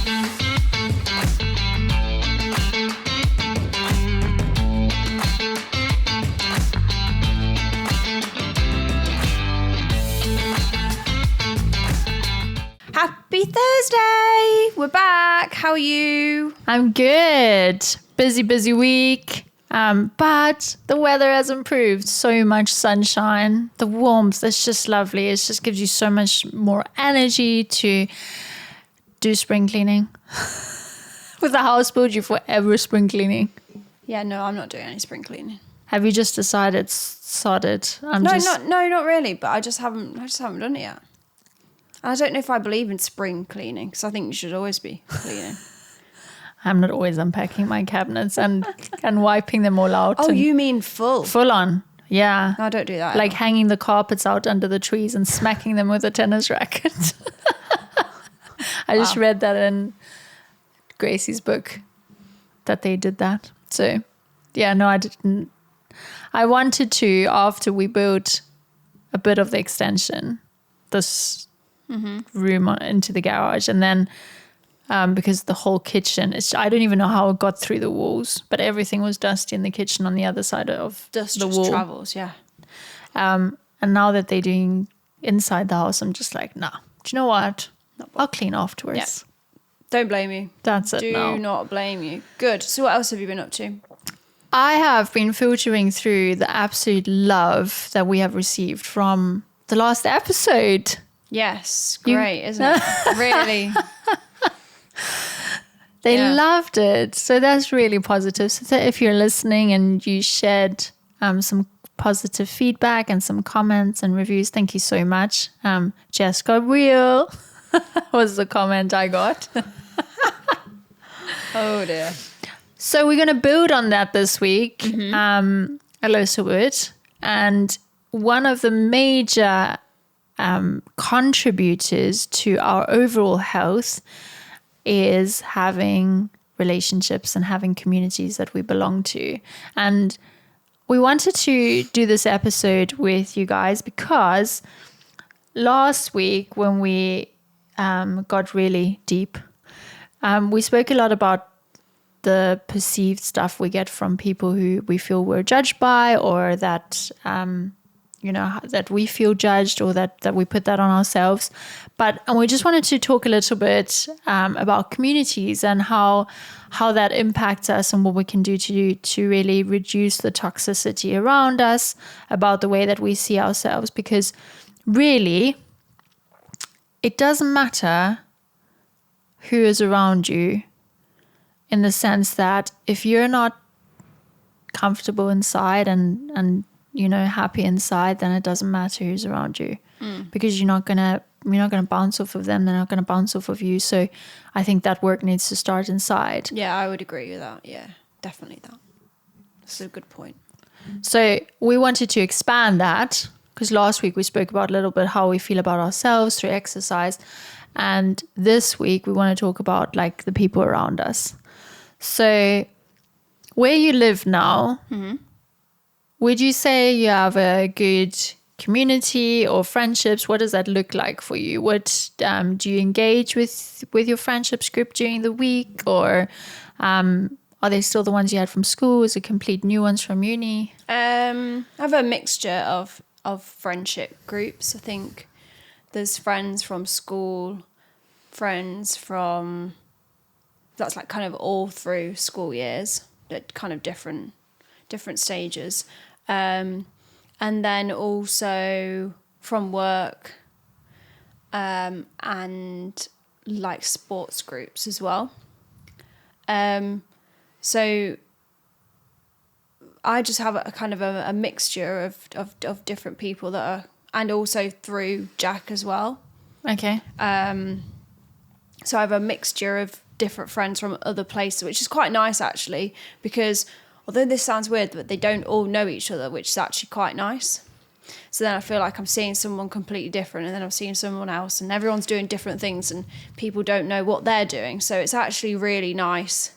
Happy Thursday! We're back. How are you? I'm good. Busy week. But the weather has improved. So much sunshine. The warmth is just lovely. It just gives you so much more energy to do spring cleaning. With the house build, you forever spring cleaning. Yeah, no, I'm not doing any spring cleaning. Have you just decided sodded? Not really. But I just haven't done it yet. And I don't know if I believe in spring cleaning because I think you should always be cleaning. I'm not always unpacking my cabinets and wiping them all out. Oh, you mean full? Full on, yeah. No, I don't do that. Like hanging the carpets out under the trees and smacking them with a tennis racket. I just read that in Gracie's book that they did that. So, yeah, no, I didn't. I wanted to, after we built a bit of the extension, this room into the garage, and then because the whole kitchen, I don't even know how it got through the walls, but everything was dusty in the kitchen on the other side of Dust the just wall. travels, yeah. And now that they're doing inside the house, I'm just like, nah, do you know what? I'll clean afterwards. Yeah. Don't blame you. That's it. Do not blame you. Good. So what else have you been up to? I have been filtering through the absolute love that we have received from the last episode. Yes, great, isn't it? Really. They loved it. So that's really positive. So if you're listening and you shared some positive feedback and some comments and reviews, thank you so much. Jess got real was the comment I got. Oh dear. So we're going to build on that this week a little bit. And one of the major contributors to our overall health is having relationships and having communities that we belong to. And we wanted to do this episode with you guys because last week when we got really deep, we spoke a lot about the perceived stuff we get from people who we feel we're judged by, or that that we feel judged, or that we put that on ourselves. And we just wanted to talk a little bit about communities and how that impacts us and what we can do to really reduce the toxicity around us, about the way that we see ourselves. Because really, it doesn't matter who is around you, in the sense that if you're not comfortable inside and happy inside, then it doesn't matter who's around you, because you're not gonna bounce off of them. They're not gonna bounce off of you. So I think that work needs to start inside. Yeah, I would agree with that. Yeah, definitely that. That's a good point. So we wanted to expand that, because last week we spoke about a little bit how we feel about ourselves through exercise, and this week we want to talk about like the people around us. So where you live now, would you say you have a good community or friendships? What does that look like for you? What do you engage with your friendships group during the week, or are they still the ones you had from school? Is it complete new ones from uni? I have a mixture of friendship groups. I think there's friends from school, friends from, that's like kind of all through school years, at kind of different stages. And then also from work, and like sports groups as well. So I just have a kind of a mixture of different people that are, and also through Jack as well. Okay. So I have a mixture of different friends from other places, which is quite nice actually, because although this sounds weird, but they don't all know each other, which is actually quite nice. So then I feel like I'm seeing someone completely different, and then I'm seeing someone else, and everyone's doing different things, and people don't know what they're doing. So it's actually really nice,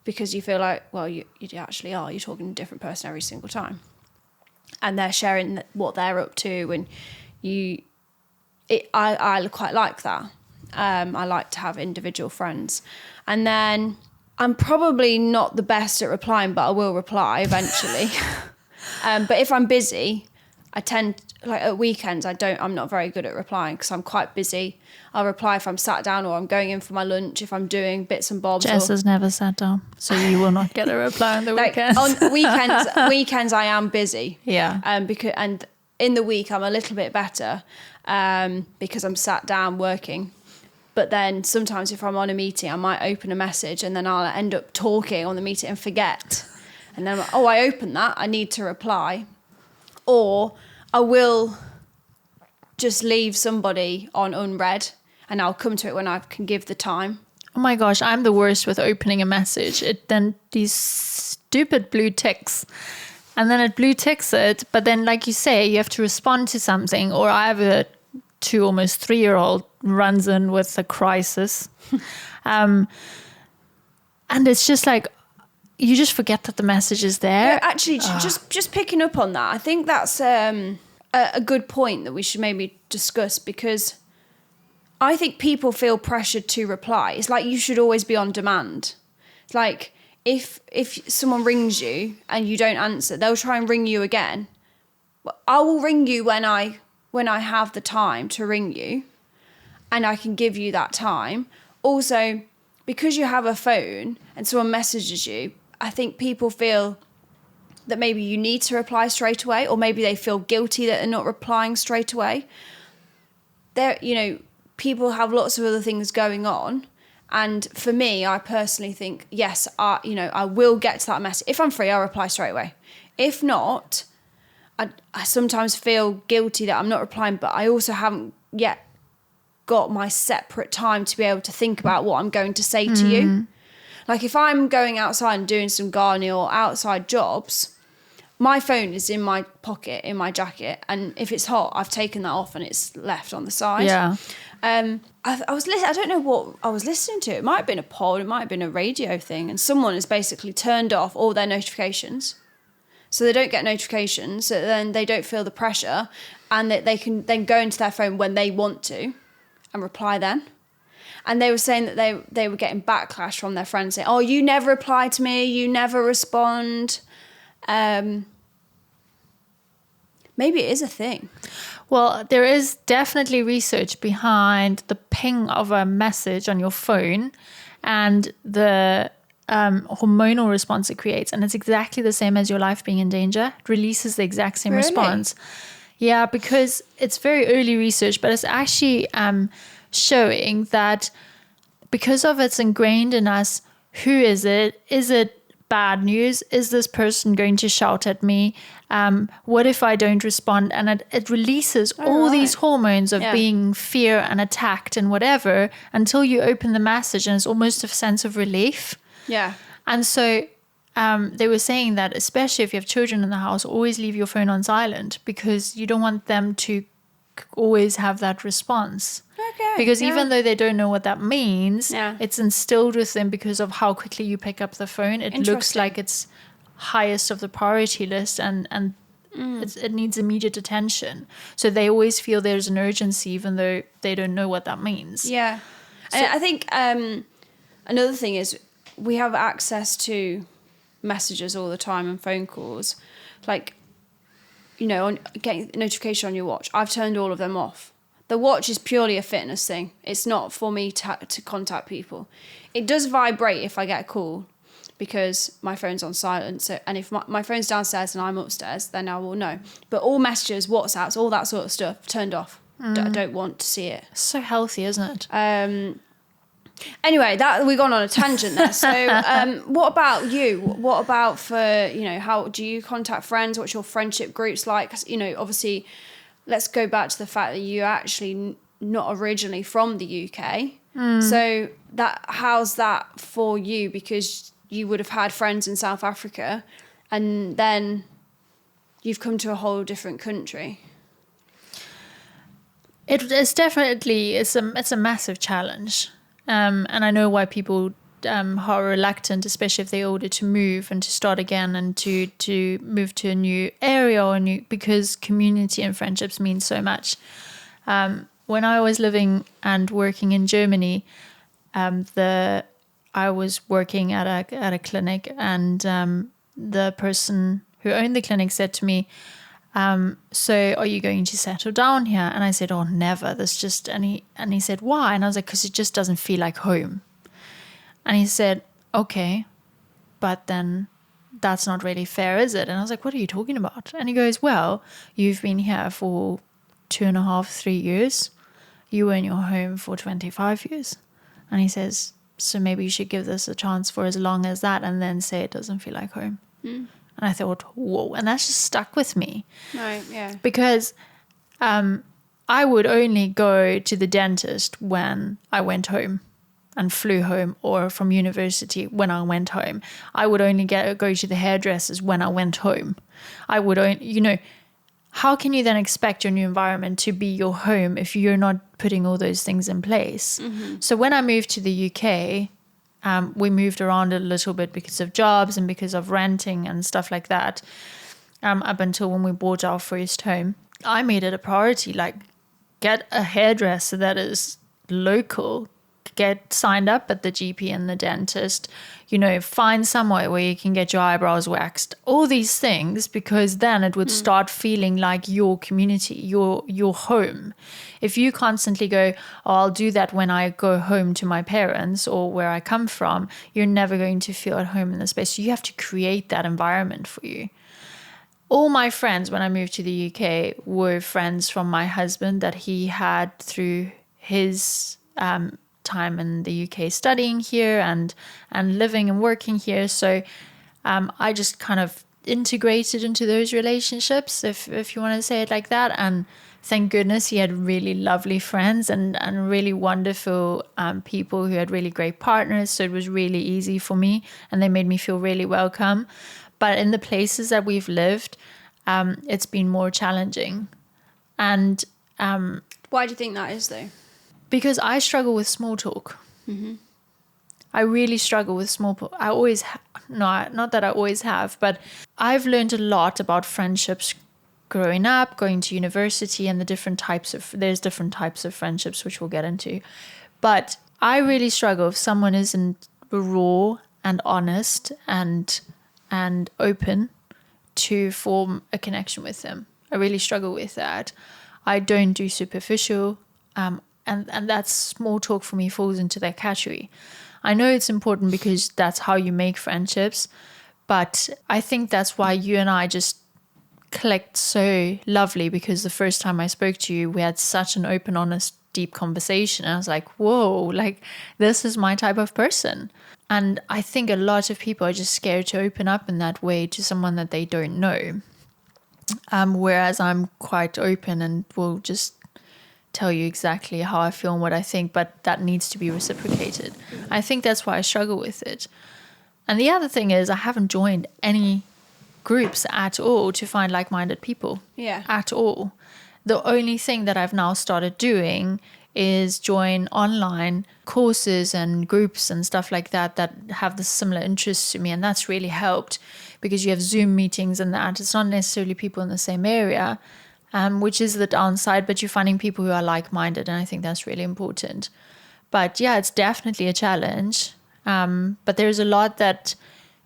because you feel like, well, you actually are. You're talking to a different person every single time, and they're sharing what they're up to, and I quite like that. I like to have individual friends. And then I'm probably not the best at replying, but I will reply eventually. But if I'm busy, I tend, like at weekends, I'm not very good at replying because I'm quite busy. I'll reply if I'm sat down or I'm going in for my lunch, if I'm doing bits and bobs. Jess has never sat down, so you will not get a reply on the weekends. On weekends I am busy. Yeah. And in the week I'm a little bit better because I'm sat down working. But then sometimes if I'm on a meeting, I might open a message and then I'll end up talking on the meeting and forget. And then I'm like, oh, I opened that, I need to reply. Or I will just leave somebody on unread and I'll come to it when I can give the time. Oh my gosh, I'm the worst with opening a message. Then these stupid blue ticks. And then it blue ticks it. But then, like you say, you have to respond to something. Or I have a 2, almost 3-year-old runs in with a crisis. And it's just like, you just forget that the message is there. Yeah, actually, just picking up on that, I think that's a good point that we should maybe discuss, because I think people feel pressured to reply. It's like you should always be on demand. It's like if someone rings you and you don't answer, they'll try and ring you again. I will ring you when I have the time to ring you, and I can give you that time. Also, because you have a phone and someone messages you, I think people feel that maybe you need to reply straight away, or maybe they feel guilty that they're not replying straight away. People have lots of other things going on. And for me, I personally think, yes, I will get to that message. If I'm free, I'll reply straight away. If not, I sometimes feel guilty that I'm not replying, but I also haven't yet got my separate time to be able to think about what I'm going to say to you. Like if I'm going outside and doing some gardening or outside jobs, my phone is in my pocket, in my jacket. And if it's hot, I've taken that off and it's left on the side. Yeah. I don't know what I was listening to. It might have been a pod, it might have been a radio thing. And someone has basically turned off all their notifications. So they don't get notifications, so then they don't feel the pressure, and that they can then go into their phone when they want to and reply then. And they were saying that they were getting backlash from their friends saying, oh, you never reply to me, you never respond. Maybe it is a thing. Well, there is definitely research behind the ping of a message on your phone and the hormonal response it creates. And it's exactly the same as your life being in danger. It releases the exact same response. Yeah, because it's very early research, but it's actually showing that because of it's ingrained in us, who is it? Is it bad news? Is this person going to shout at me? What if I don't respond? And it releases these hormones of being fear and attacked and whatever until you open the message, and it's almost a sense of relief. Yeah. And so they were saying that especially if you have children in the house, always leave your phone on silent, because you don't want them to always have that response. Okay. Because even though they don't know what that means, Yeah. it's instilled with them because of how quickly you pick up the phone. It looks like it's highest of the priority list, and it needs immediate attention. So they always feel there's an urgency even though they don't know what that means. Yeah. And I think another thing is we have access to messages all the time and phone calls. Like, on getting a notification on your watch, I've turned all of them off. The watch is purely a fitness thing. It's not for me to contact people. It does vibrate if I get a call because my phone's on silent. So, and if my phone's downstairs and I'm upstairs, then I will know. But all messages, WhatsApps, all that sort of stuff, turned off. I don't want to see it. So healthy, isn't it? Anyway, that we've gone on a tangent there. So what about you? What about for, how do you contact friends? What's your friendship groups like? 'Cause, obviously, let's go back to the fact that you're actually not originally from the UK. So how's that for you? Because you would have had friends in South Africa and then you've come to a whole different country. It's definitely, it's a massive challenge. And I know why people are reluctant, especially if they're older, to move and to start again and to move to a new area because community and friendships mean so much. when I was living and working in Germany, I was working at a clinic, and the person who owned the clinic said to me, so are you going to settle down here? And I said, oh, never. And he said, why? And I was like, because it just doesn't feel like home. And he said, okay, but then that's not really fair, is it? And I was like, what are you talking about? And he goes, well, you've been here for 2.5, 3 years. You were in your home for 25 years. And he says, so maybe you should give this a chance for as long as that, and then say it doesn't feel like home. And I thought, whoa, and that's just stuck with me. Right, yeah. Because I would only go to the dentist when I went home and flew home, or from university when I went home. I would only go to the hairdressers when I went home. I would only, how can you then expect your new environment to be your home if you're not putting all those things in place? Mm-hmm. So when I moved to the UK, we moved around a little bit because of jobs and because of renting and stuff like that, up until when we bought our first home. I made it a priority, like get a hairdresser that is local, get signed up at the GP and the dentist, find somewhere where you can get your eyebrows waxed, all these things, because then it would start feeling like your community, your home. If you constantly go, oh, I'll do that when I go home to my parents or where I come from, you're never going to feel at home in the space. So you have to create that environment for you. All my friends when I moved to the UK were friends from my husband that he had through his time in the UK studying here and living and working here. So I just kind of integrated into those relationships, if you want to say it like that. And thank goodness he had really lovely friends and really wonderful people who had really great partners. So it was really easy for me, and they made me feel really welcome. But in the places that we've lived, it's been more challenging. And why do you think that is, though? Because I struggle with small talk. Mm-hmm. I really struggle with small talk. I always, not that I always have, but I've learned a lot about friendships growing up, going to university, and there's different types of friendships, which we'll get into. But I really struggle if someone isn't raw and honest and open to form a connection with them. I really struggle with that. I don't do superficial, and that small talk for me falls into that category. I know it's important because that's how you make friendships, but I think that's why you and I just clicked so lovely, because the first time I spoke to you, we had such an open, honest, deep conversation. I was like, whoa, like this is my type of person. And I think a lot of people are just scared to open up in that way to someone that they don't know. Whereas I'm quite open and will just tell you exactly how I feel and what I think, but that needs to be reciprocated. I think that's why I struggle with it. And the other thing is I haven't joined any groups at all to find like-minded people. Yeah. At all. The only thing that I've now started doing is join online courses and groups and stuff like that have the similar interests to me, and that's really helped because you have Zoom meetings and that. It's not necessarily people in the same area, which is the downside, but you're finding people who are like-minded, and I think that's really important. But yeah, it's definitely a challenge. But there's a lot that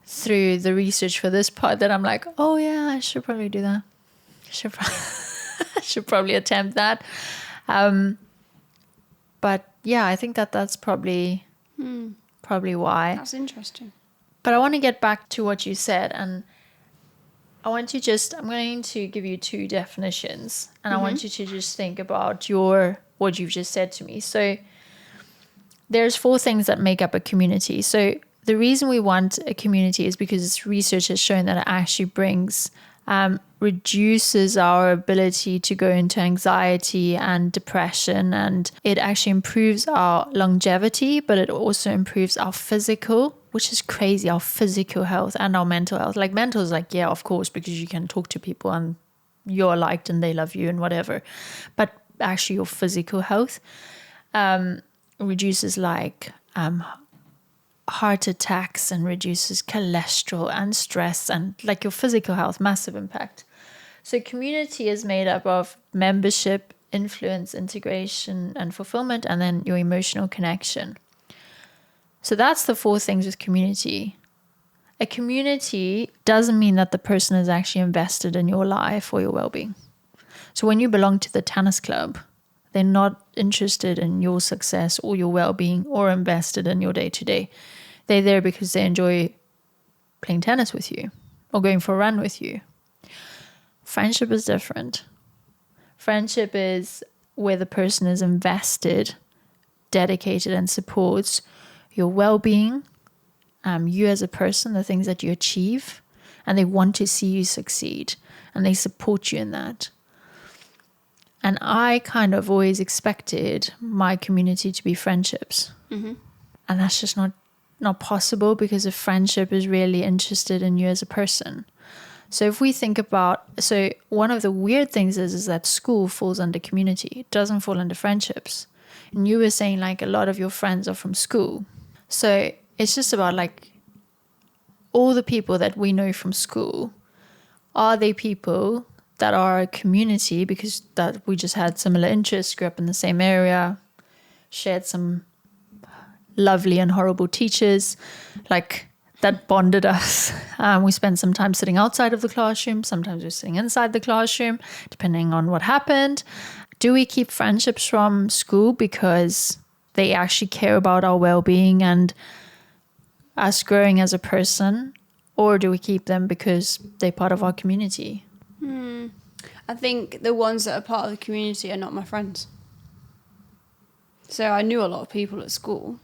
through the research for this part that I'm like, oh yeah, I should probably do that. Should probably attempt that. But yeah, I think that's probably why. That's interesting. But I want to get back to what you said, and I'm going to give you two definitions, and I want you to just think about what you've just said to me. So there's 4 things that make up a community. So the reason we want a community is because research has shown that it actually reduces our ability to go into anxiety and depression, and it actually improves our longevity, but it also improves our physical, which is crazy, our physical health and our mental health. Like mental is like, yeah, of course, because you can talk to people and you're liked and they love you and whatever. But actually your physical health reduces like heart attacks and reduces cholesterol and stress and like your physical health, massive impact. So community is made up of membership influence, integration, and fulfillment, and then your emotional connection. So that's the 4 things with community. A community doesn't mean that the person is actually invested in your life or your well-being. So when you belong to the tennis club, they're not interested in your success or your well-being or invested in your day-to-day. They're there because they enjoy playing tennis with you or going for a run with you. Friendship is different. Friendship is where the person is invested, dedicated, and supports your well-being, you as a person, the things that you achieve, and they want to see you succeed, and they support you in that. And I kind of always expected my community to be friendships. And that's just not possible, because a friendship is really interested in you as a person. So if we think about, so one of the weird things is that school falls under community. It doesn't fall under friendships. And you were saying like a lot of your friends are from school. So it's just about like all the people that we know from school. Are they people that are a community because that we just had similar interests, grew up in the same area, shared some lovely and horrible teachers, like that bonded us. We spent some time sitting outside of the classroom. Sometimes we're sitting inside the classroom, depending on what happened. Do we keep friendships from school because they actually care about our well-being and us growing as a person? Or do we keep them because they're part of our community? I think the ones that are part of the community are not my friends. So I knew a lot of people at school,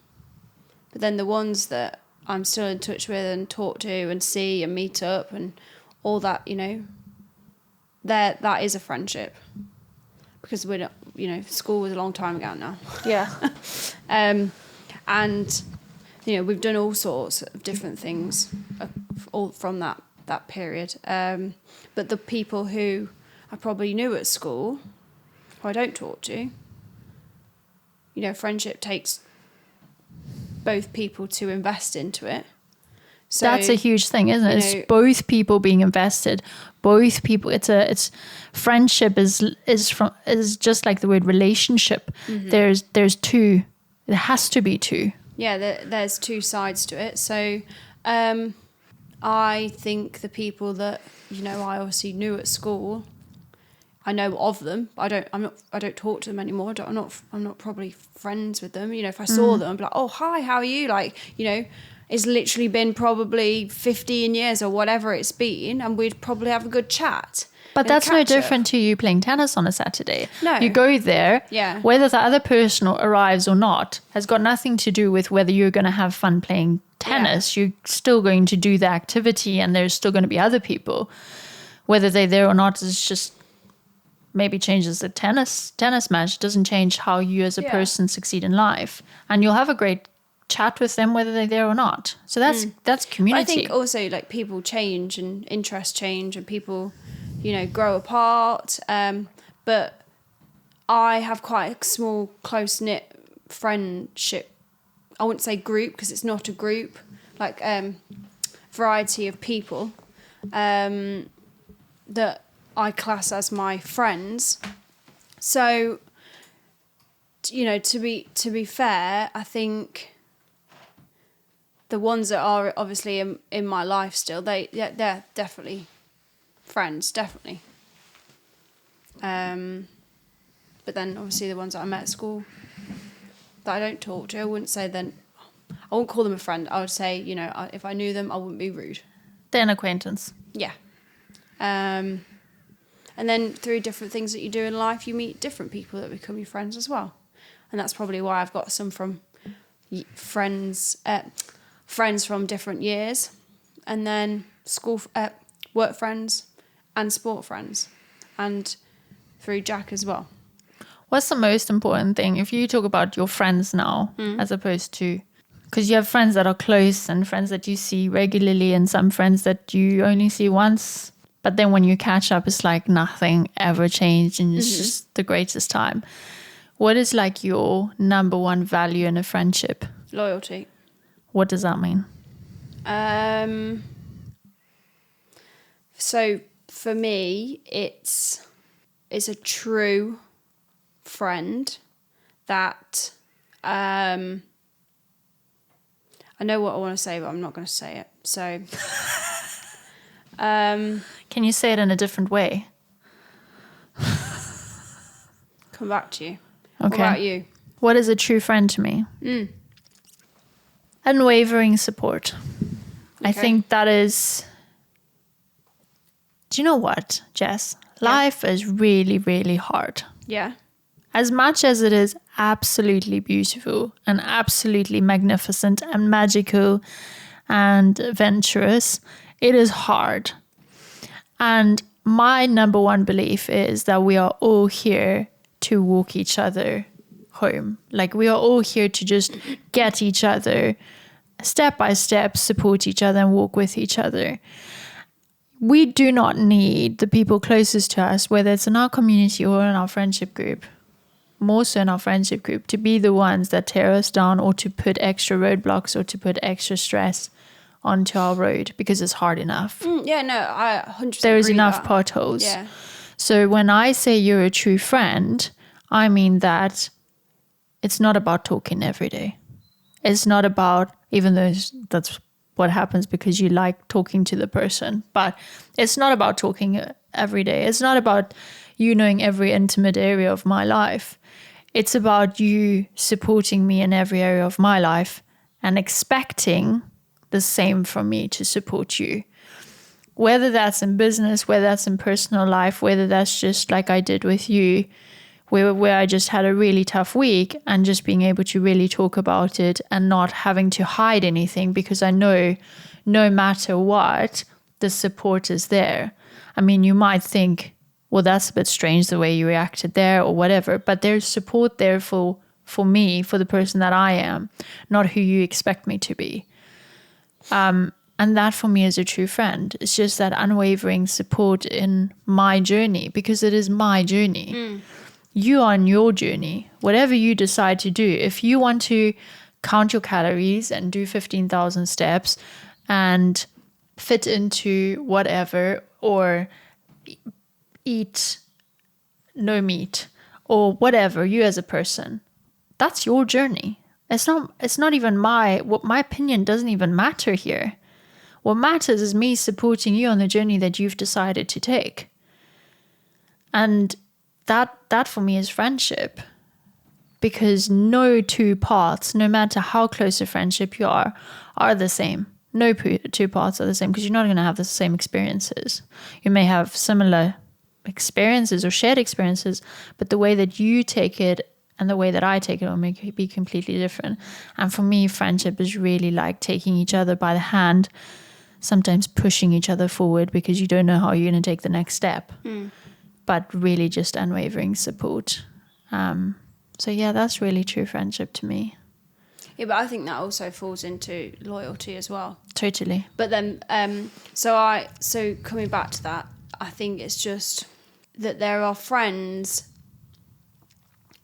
but then the ones that I'm still in touch with and talk to and see and meet up and all that, you know, that is a friendship, because we're not, you know, school was a long time ago now. Yeah. And you know, we've done all sorts of different things all from that period. But the people who I probably knew at school, who I don't talk to, you know, friendship takes both people to invest into it. So that's a huge thing, isn't it? It's both people being invested. Both people. It's friendship is just like the word relationship. There's two. There has to be two. Yeah, there's two sides to it. So I think the people that, you know, I obviously knew at school, I know of them. I don't talk to them anymore. I'm not probably friends with them. You know, if I saw them, I'd be like, oh hi, how are you? Like, you know, it's literally been probably 15 years or whatever it's been, and we'd probably have a good chat. But that's no different to you playing tennis on a Saturday. No. You go there, Yeah. whether the other person arrives or not has got nothing to do with whether you're going to have fun playing tennis. Yeah. You're still going to do the activity, and there's still going to be other people. Whether they're there or not is just maybe changes the tennis match. It doesn't change how you as a person succeed in life. And you'll have a great chat with them whether they're there or not. So that's community. I think also like people change and interests change and people, you know, grow apart. But I have quite a small, close-knit friendship. I wouldn't say group because it's not a group, like variety of people that I class as my friends. So, you know, to be fair, I think the ones that are obviously in my life still, they're definitely friends, definitely. But then obviously the ones that I met at school that I don't talk to, I wouldn't say then, I wouldn't call them a friend. I would say, you know, if I knew them, I wouldn't be rude. They're an acquaintance. Yeah. And then through different things that you do in life, you meet different people that become your friends as well. And that's probably why I've got some from friends from different years, and then school, work friends, and sport friends, and through Jack as well. What's the most important thing if you talk about your friends now, as opposed to, because you have friends that are close and friends that you see regularly, and some friends that you only see once, but then when you catch up, it's like nothing ever changed and it's just the greatest time. What is like your number one value in a friendship? Loyalty. What does that mean? So for me, it's a true friend that I know what I want to say, but I'm not going to say it. So, Can you say it in a different way? come back to you. Okay. What about you? What is a true friend to me? Unwavering support. I Okay. think that is... Do you know what, Jess? Yeah. Life is really, really hard. Yeah. As much as it is absolutely beautiful and absolutely magnificent and magical and adventurous, it is hard. And my number one belief is that we are all here to walk each other home. Like, we are all here to just get each other step by step, support each other and walk with each other. We do not need the people closest to us, whether it's in our community or in our friendship group, more so in our friendship group, to be the ones that tear us down or to put extra roadblocks or to put extra stress onto our road, because it's hard enough. Yeah, no, I 100% There's agree with enough that. potholes. Yeah. So when I say you're a true friend, I mean that it's not about talking every day. It's not about, even though that's what happens because you like talking to the person, but it's not about talking every day. It's not about you knowing every intimate area of my life. It's about you supporting me in every area of my life and expecting the same from me to support you. Whether that's in business, whether that's in personal life, whether that's just like I did with you, where I just had a really tough week and just being able to really talk about it and not having to hide anything, because I know no matter what, the support is there. I mean, you might think, well, that's a bit strange the way you reacted there or whatever, but there's support there for me, for the person that I am, not who you expect me to be. And that for me is a true friend. It's just that unwavering support in my journey, because it is my journey. You are on your journey. Whatever you decide to do, if you want to count your calories and do 15,000 steps and fit into whatever, or eat no meat or whatever, you as a person, that's your journey. It's not even what my opinion doesn't even matter here. What matters is me supporting you on the journey that you've decided to take. And that for me is friendship. Because no two paths, no matter how close a friendship you are the same. No two paths are the same, because you're not going to have the same experiences. You may have similar experiences or shared experiences, but the way that you take it and the way that I take it will be completely different. And for me, friendship is really like taking each other by the hand, sometimes pushing each other forward because you don't know how you're going to take the next step. But really just unwavering support. So yeah, that's really true friendship to me. Yeah, but I think that also falls into loyalty as well. Totally. But then, so coming back to that, I think it's just that there are friends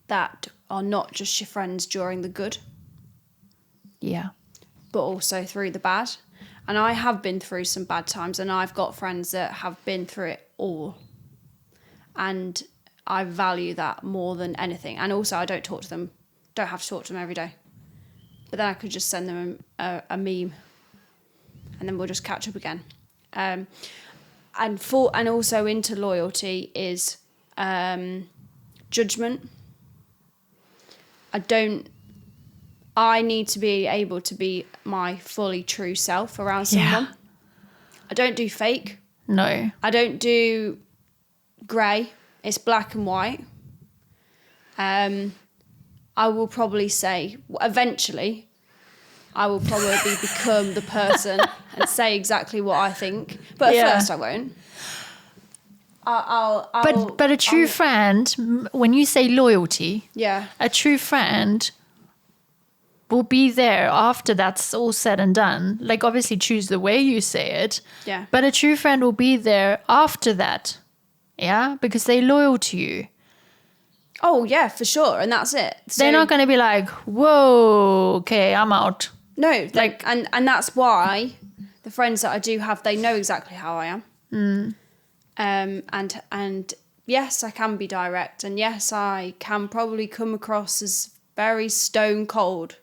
that are not just your friends during the good, Yeah. but also through the bad. And I have been through some bad times, and I've got friends that have been through it all. And I value that more than anything. And also, I don't have to talk to them every day. But then I could just send them a meme, and then we'll just catch up again. And also into loyalty is judgment. I need to be able to be my fully true self around someone. I don't do fake. No. I don't do grey. It's black and white. I will probably say, eventually, I will probably become the person and say exactly what I think. But at first I won't. But a true friend, when you say loyalty, Yeah. a true friend will be there after that's all said and done. Like, obviously choose the way you say it. Yeah. But a true friend will be there after that. Yeah? Because they're loyal to you. Oh, yeah, for sure. And that's it. So, They're not going to be like, whoa, okay, I'm out. No, and that's why the friends that I do have, they know exactly how I am. And yes, I can be direct, and yes, I can probably come across as very stone cold.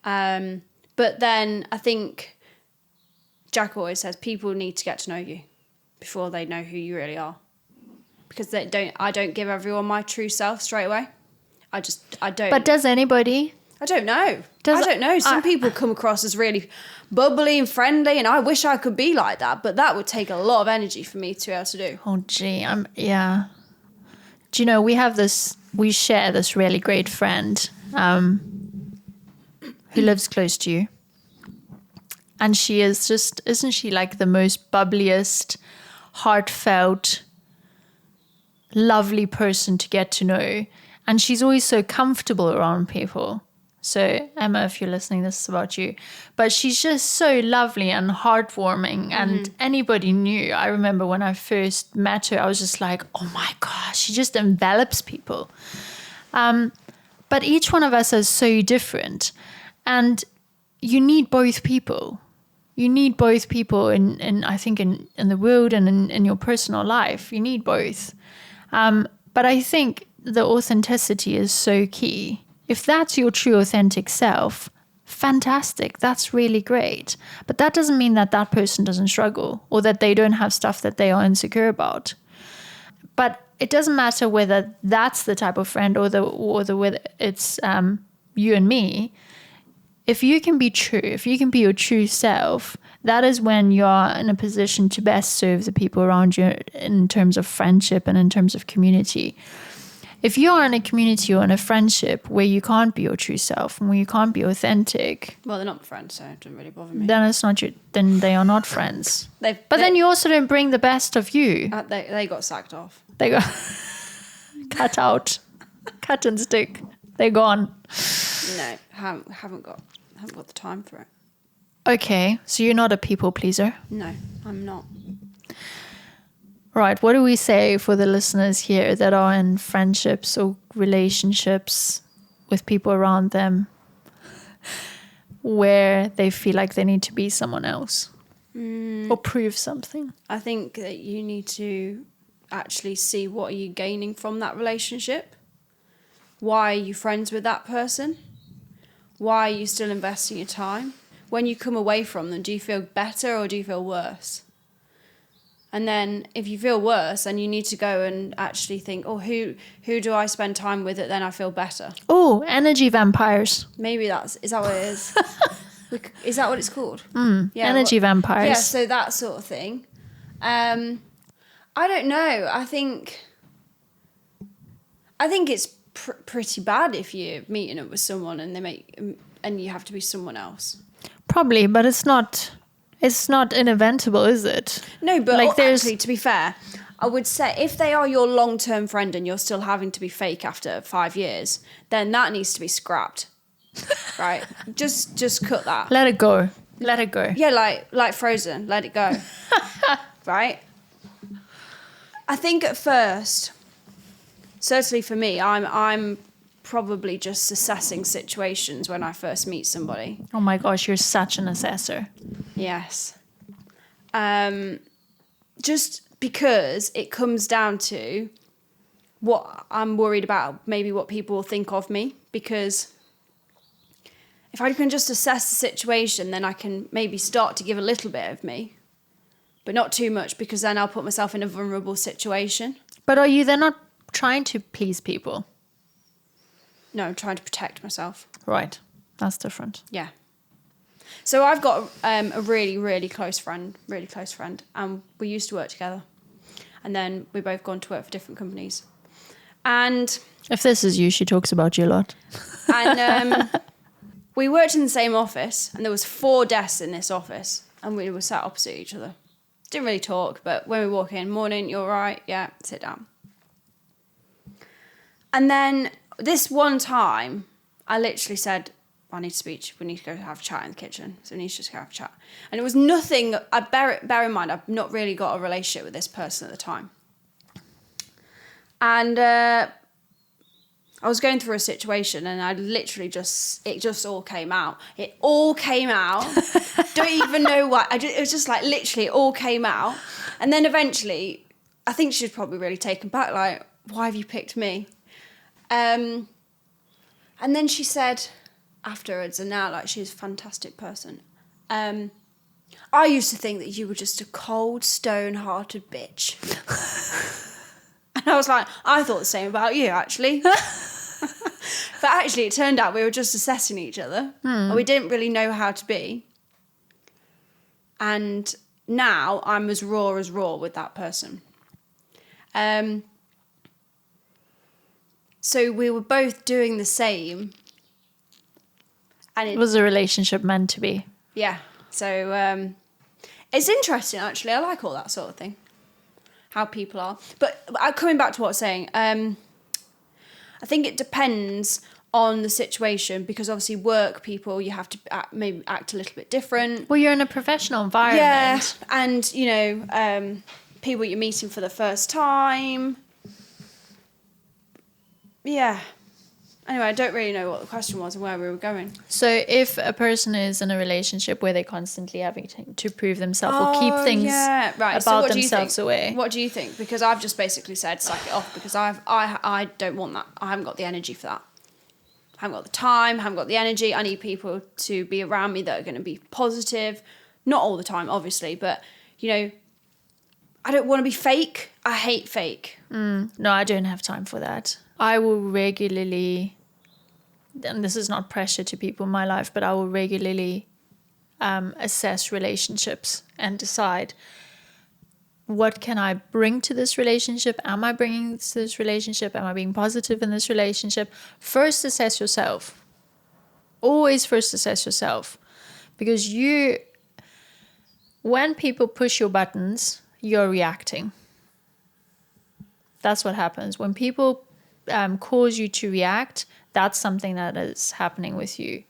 But then I think Jack always says people need to get to know you before they know who you really are, because I don't give everyone my true self straight away. I don't. But does anybody? I don't know. I don't know. Some people come across as really bubbly and friendly, and I wish I could be like that, but that would take a lot of energy for me to be able to do. Oh, gee, yeah. Do you know, we share this really great friend who lives close to you. And she is isn't she like the most bubbliest, heartfelt, lovely person to get to know? And she's always so comfortable around people. So, Emma, if you're listening, this is about you. But she's just so lovely and heartwarming. And anybody knew. I remember when I first met her, I was just like, oh my gosh, she just envelops people. But each one of us is so different. And you need both people. You need both people in I think, in the world and in your personal life. You need both. But I think the authenticity is so key. If that's your true authentic self, fantastic. That's really great. But that doesn't mean that that person doesn't struggle or that they don't have stuff that they are insecure about. But it doesn't matter whether that's the type of friend or whether it's you and me. If you can be true, if you can be your true self, that is when you're in a position to best serve the people around you in terms of friendship and in terms of community. If you are in a community or in a friendship where you can't be your true self and where you can't be authentic, well, they're not friends, so it doesn't really bother me. Then it's not then they are not friends. Then you also don't bring the best of you. They got sacked off. They got cut out, cut and stick. They're gone. No, haven't got the time for it. Okay, so you're not a people pleaser. No, I'm not. Right, what do we say for the listeners here that are in friendships or relationships with people around them where they feel like they need to be someone else or prove something? I think that you need to actually see what are you gaining from that relationship. Why are you friends with that person? Why are you still investing your time? When you come away from them, do you feel better or do you feel worse? And then if you feel worse, then you need to go and actually think, oh, who do I spend time with that then I feel better? Oh, energy vampires. Maybe is that what it is? Is that what it's called? Yeah, energy vampires. Yeah, so that sort of thing. I don't know. I think it's pretty bad if you're meeting up with someone and you have to be someone else. Probably, but it's not inevitable, is it? No, but actually, to be fair, I would say if they are your long-term friend and you're still having to be fake after 5 years, then that needs to be scrapped. Right? Just cut that. Let it go. Let it go. Yeah, like Frozen, let it go. Right? I think at first, certainly for me, I'm probably just assessing situations when I first meet somebody. Oh my gosh, you're such an assessor. Yes. Just because it comes down to what I'm worried about, maybe what people will think of me. Because if I can just assess the situation, then I can maybe start to give a little bit of me, but not too much, because then I'll put myself in a vulnerable situation. But are you then not trying to please people? No, I'm trying to protect myself. Right. That's different. Yeah. So I've got a really, really close friend, and we used to work together. And then we both gone to work for different companies. And if this is you, she talks about you a lot. And we worked in the same office, and there was 4 desks in this office, and we were sat opposite each other. Didn't really talk, but when we walk in, morning, you're right, yeah, sit down. And then this one time, I literally said, I need to speak. We need to go have a chat in the kitchen. So we need to just go have a chat. And it was nothing. I bear in mind, I've not really got a relationship with this person at the time. And I was going through a situation, and I literally it just all came out. It all came out. Don't even know why. It was just like literally it all came out. And then eventually I think she was probably really taken back, like, why have you picked me? And then she said afterwards, and now, like, she's a fantastic person. I used to think that you were just a cold, stone-hearted bitch. And I was like, I thought the same about you, actually. But actually, it turned out we were just assessing each other. And we didn't really know how to be. And now I'm as raw with that person. So we were both doing the same. And It was a relationship meant to be. Yeah. So it's interesting, actually. I like all that sort of thing. How people are. But coming back to what I was saying, I think it depends on the situation, because obviously work people, you have to maybe act a little bit different. Well, you're in a professional environment. Yeah. And, you know, people you're meeting for the first time. Yeah. Anyway, I don't really know what the question was and where we were going. So if a person is in a relationship where they're constantly having to prove themselves or keep things about themselves away. What do you think? Because I've just basically said suck it off, because I don't want that. I haven't got the energy for that. I haven't got the time, I haven't got the energy. I need people to be around me that are going to be positive. Not all the time, obviously, but, you know, I don't want to be fake. I hate fake. No, I don't have time for that. I will regularly, and this is not pressure to people in my life, but I will regularly assess relationships and decide, what can I bring to this relationship? Am I bringing to this relationship? Am I being positive in this relationship? First, assess yourself. Always first assess yourself. Because when people push your buttons, you're reacting. That's what happens. When people cause you to react, that's something that is happening with you.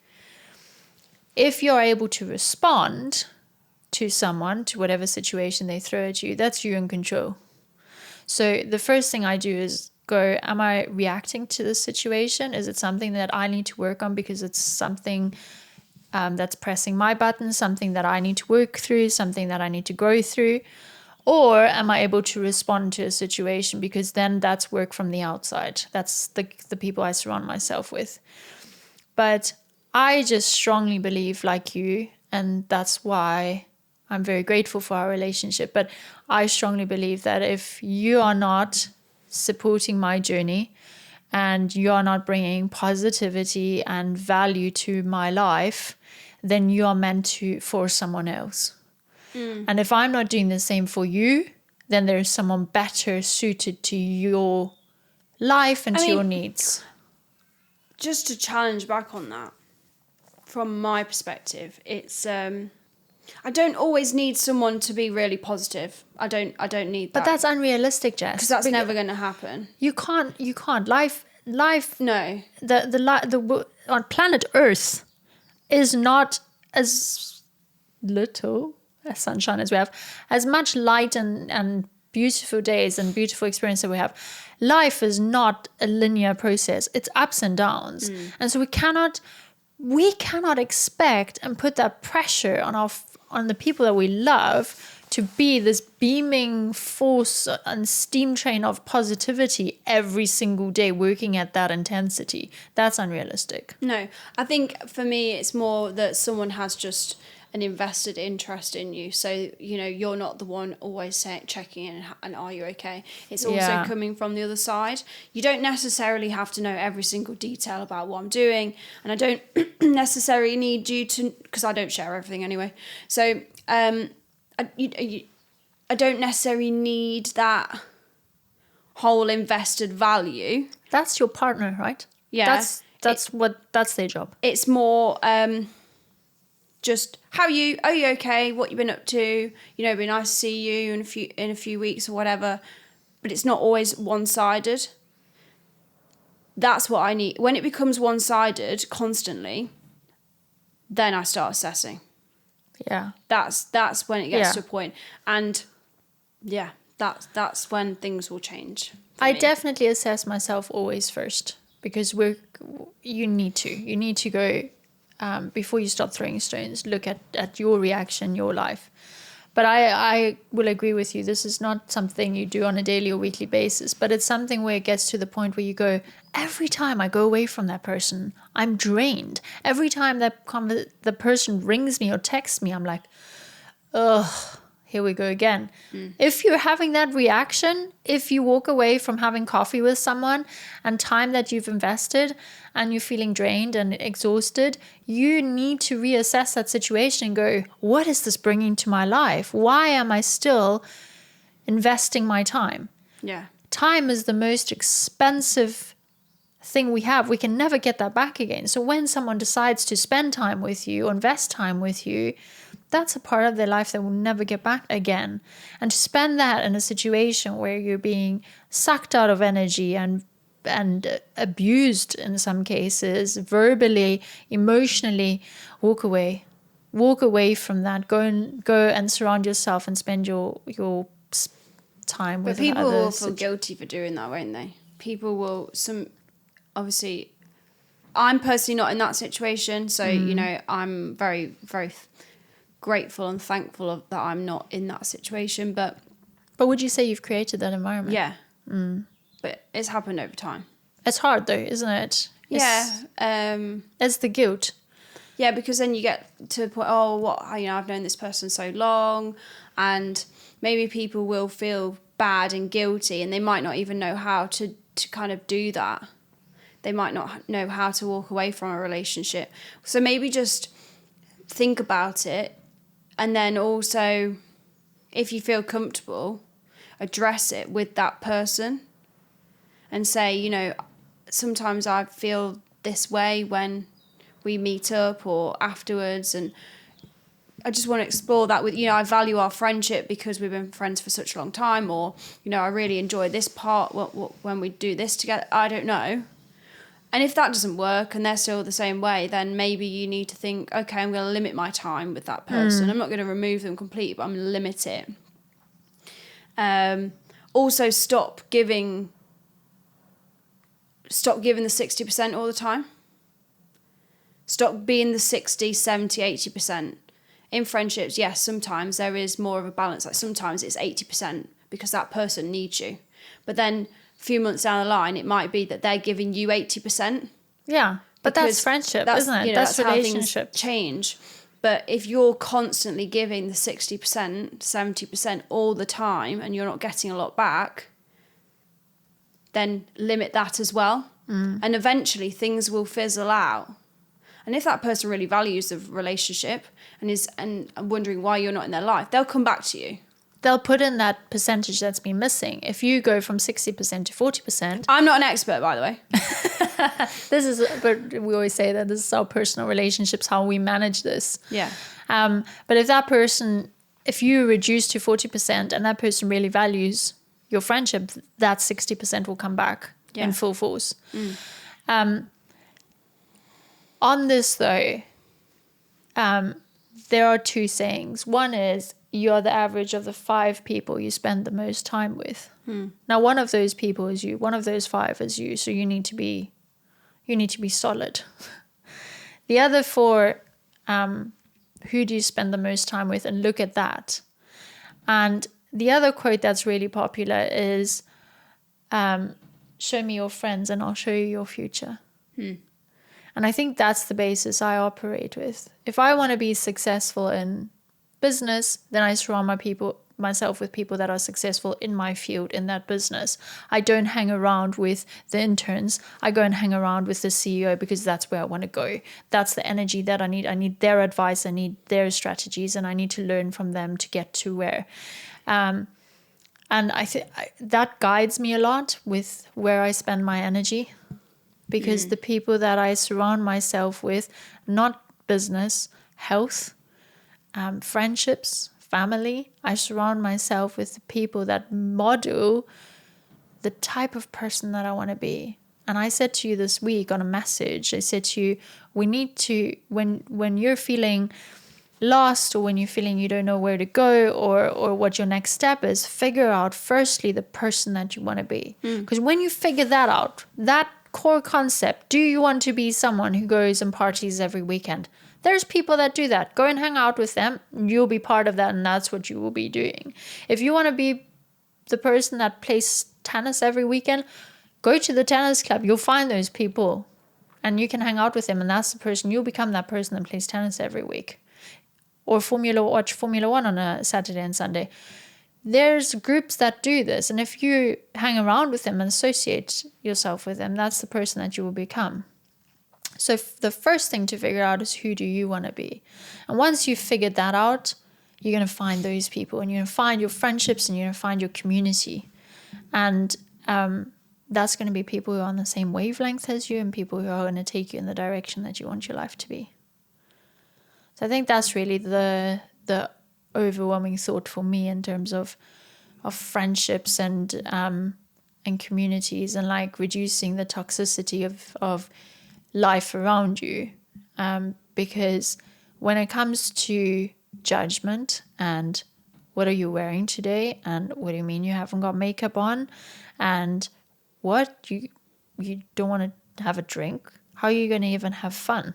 If you're able to respond to someone, to whatever situation they throw at you, that's you in control. So the first thing I do is go, am I reacting to this situation? Is it something that I need to work on because it's something that's pressing my buttons, something that I need to work through, something that I need to grow through? Or am I able to respond to a situation? Because then that's work from the outside. That's the people I surround myself with. But I just strongly believe, like you, and that's why I'm very grateful for our relationship. But I strongly believe that if you are not supporting my journey and you are not bringing positivity and value to my life, then you are meant for someone else. And if I'm not doing the same for you, then there's someone better suited to your life and to your needs. Just to challenge back on that, from my perspective, it's I don't always need someone to be really positive. I don't need that. But that's unrealistic, Jess. Because that's never going to happen. You can't. Life. No. The on planet Earth is not as little sunshine as we have, as much light and beautiful days and beautiful experience that we have. Life is not a linear process. It's ups and downs. And so we cannot expect and put that pressure on the people that we love to be this beaming force and steam train of positivity every single day, working at that intensity. That's unrealistic. No, I think for me it's more that someone has just an invested interest in you. So, you know, you're not the one always checking in and are you okay? It's also coming from the other side. You don't necessarily have to know every single detail about what I'm doing. And I don't necessarily need you to, because I don't share everything anyway. So I don't necessarily need that whole invested value. That's your partner, right? Yeah. That's their job. It's more... just how are you okay, what you've been up to, you know, it'd be nice to see you in a few weeks or whatever, but it's not always one-sided. That's what I need. When it becomes one-sided constantly, then I start assessing. Yeah, that's when it gets to a point. And yeah, that's when things will change. I definitely assess myself always first, because you need to go before you start throwing stones, look at your reaction, your life. But I will agree with you. This is not something you do on a daily or weekly basis, but it's something where it gets to the point where you go, every time I go away from that person, I'm drained. Every time the person rings me or texts me, I'm like, ugh, here we go again. If you're having that reaction, if you walk away from having coffee with someone and time that you've invested and you're feeling drained and exhausted, you need to reassess that situation and go, what is this bringing to my life? Why am I still investing my time? Yeah. Time is the most expensive thing we have. We can never get that back again. So when someone decides to spend time with you, invest time with you, that's a part of their life that will never get back again. And to spend that in a situation where you're being sucked out of energy and abused in some cases, verbally, emotionally, walk away. Walk away from that. Go and surround yourself and spend your time with others. But people will feel guilty for doing that, won't they? People will, obviously, I'm personally not in that situation, so, you know, I'm very, very grateful and thankful that I'm not in that situation, but would you say you've created that environment? Yeah. But it's happened over time. It's hard though, isn't it? It's the guilt. Yeah, because then you get to the point, I've known this person so long, and maybe people will feel bad and guilty, and they might not even know how to kind of do that. They might not know how to walk away from a relationship. So maybe just think about it. And then also, if you feel comfortable, address it with that person and say, you know, sometimes I feel this way when we meet up or afterwards, and I just want to explore that with, you know, I value our friendship because we've been friends for such a long time, or, you know, I really enjoy this part when we do this together. I don't know. And if that doesn't work and they're still the same way, then maybe you need to think, okay, I'm going to limit my time with that person. I'm not going to remove them completely, but I'm going to limit it. Also, stop giving the 60% all the time. Stop being the 60, 70, 80%. In friendships, yes, sometimes there is more of a balance. Like sometimes it's 80% because that person needs you. But then a few months down the line, it might be that they're giving you 80%. Yeah, but that's friendship, isn't it? You know, that's relationship. How things change. But if you're constantly giving the 60%, 70% all the time and you're not getting a lot back, then limit that as well. And eventually things will fizzle out. And if that person really values the relationship and wondering why you're not in their life, they'll come back to you. They'll put in that percentage that's been missing. If you go from 60% to 40%. I'm not an expert, by the way. But we always say that this is our personal relationships, how we manage this. Yeah. But if you reduce to 40% and that person really values your friendship, that 60% will come back in full force. On this though, there are two sayings. One is, you're the average of the 5 people you spend the most time with. Now, one of those people is you. One of those 5 is you. So you need to be solid. The other 4, who do you spend the most time with? And look at that. And the other quote that's really popular is, show me your friends and I'll show you your future. And I think that's the basis I operate with. If I want to be successful in business, then I surround myself with people that are successful in my field, in that business. I don't hang around with the interns. I go and hang around with the CEO because that's where I want to go. That's the energy that I need. I need their advice. I need their strategies, and I need to learn from them to get to where. And I think that guides me a lot with where I spend my energy. Because the people that I surround myself with, not business, health, friendships, family, I surround myself with the people that model the type of person that I want to be. And I said to you this week on a message, I said to you, we need to, when you're feeling lost or when you're feeling you don't know where to go or what your next step is, figure out firstly the person that you want to be. Because when you figure that out, that core concept, do you want to be someone who goes and parties every weekend? There's people that do that. Go and hang out with them. You'll be part of that, and that's what you will be doing. If you want to be the person that plays tennis every weekend, go to the tennis club. You'll find those people, and you can hang out with them, and that's the person. You'll become that person that plays tennis every week. Or watch Formula One on a Saturday and Sunday. There's groups that do this, and if you hang around with them and associate yourself with them, that's the person that you will become. So the first thing to figure out is, who do you want to be? And once you've figured that out, you're going to find those people, and you're going to find your friendships, and you're going to find your community. And that's going to be people who are on the same wavelength as you, and people who are going to take you in the direction that you want your life to be. So I think that's really the overwhelming thought for me in terms of friendships and communities, and like reducing the toxicity of life around you, because when it comes to judgment and what are you wearing today, and what do you mean you haven't got makeup on, and what you don't want to have a drink, how are you going to even have fun?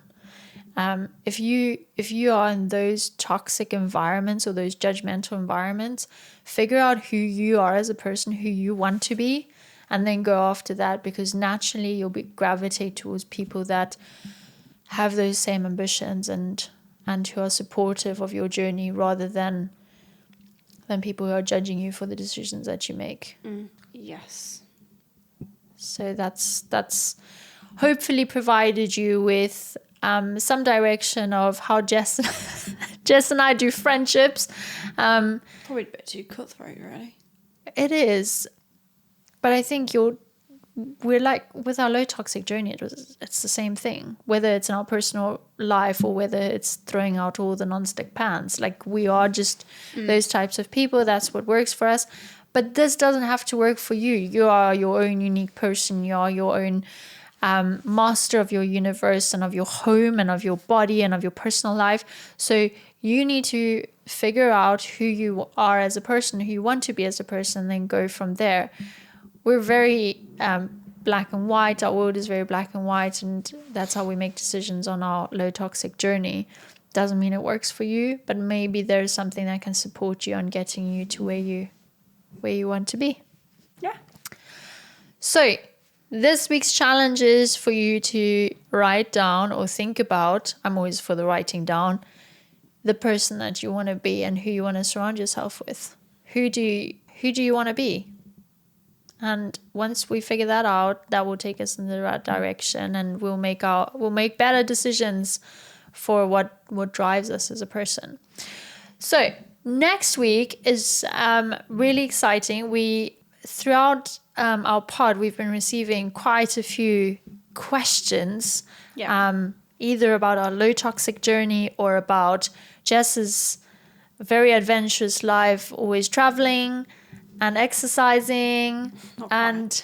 If you are in those toxic environments or those judgmental environments, figure out who you are as a person, who you want to be, and then go after that, because naturally you'll gravitate towards people that have those same ambitions and who are supportive of your journey, rather than people who are judging you for the decisions that you make. Yes. So that's hopefully provided you with some direction of how Jess and I do friendships. Probably a bit too cutthroat, really. It is. But I think we're like, with our low toxic journey, it's the same thing. Whether it's in our personal life or whether it's throwing out all the non-stick pans. Like, we are just those types of people. That's what works for us. But this doesn't have to work for you. You are your own unique person. You are your own master of your universe and of your home and of your body and of your personal life. So you need to figure out who you are as a person, who you want to be as a person, and then go from there. We're very black and white. Our world is very black and white, and that's how we make decisions on our low toxic journey. Doesn't mean it works for you, but maybe there's something that can support you on getting you to where you want to be. Yeah. So this week's challenge is for you to write down or think about, I'm always for the writing down, the person that you want to be and who you want to surround yourself with. Who do you want to be? And once we figure that out, that will take us in the right direction, and we'll make better decisions for what drives us as a person. So next week is really exciting. Throughout our pod, we've been receiving quite a few questions, either about our low toxic journey or about Jess's very adventurous life, always traveling and exercising, and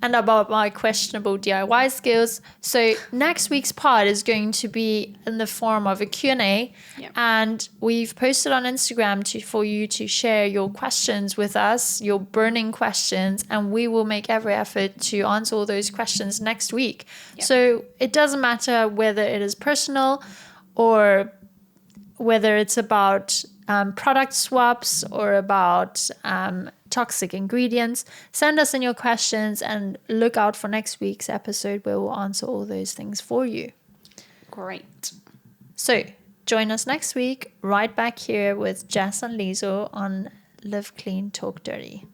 and about my questionable DIY skills. So next week's pod is going to be in the form of a Q&A, and we've posted on Instagram for you to share your questions with us, your burning questions, and we will make every effort to answer all those questions next week. So it doesn't matter whether it is personal or whether it's about product swaps or about toxic ingredients. Send us in your questions and look out for next week's episode where we'll answer all those things for you. Great. So join us next week right back here with Jess and Liesel on Live Clean, Talk Dirty.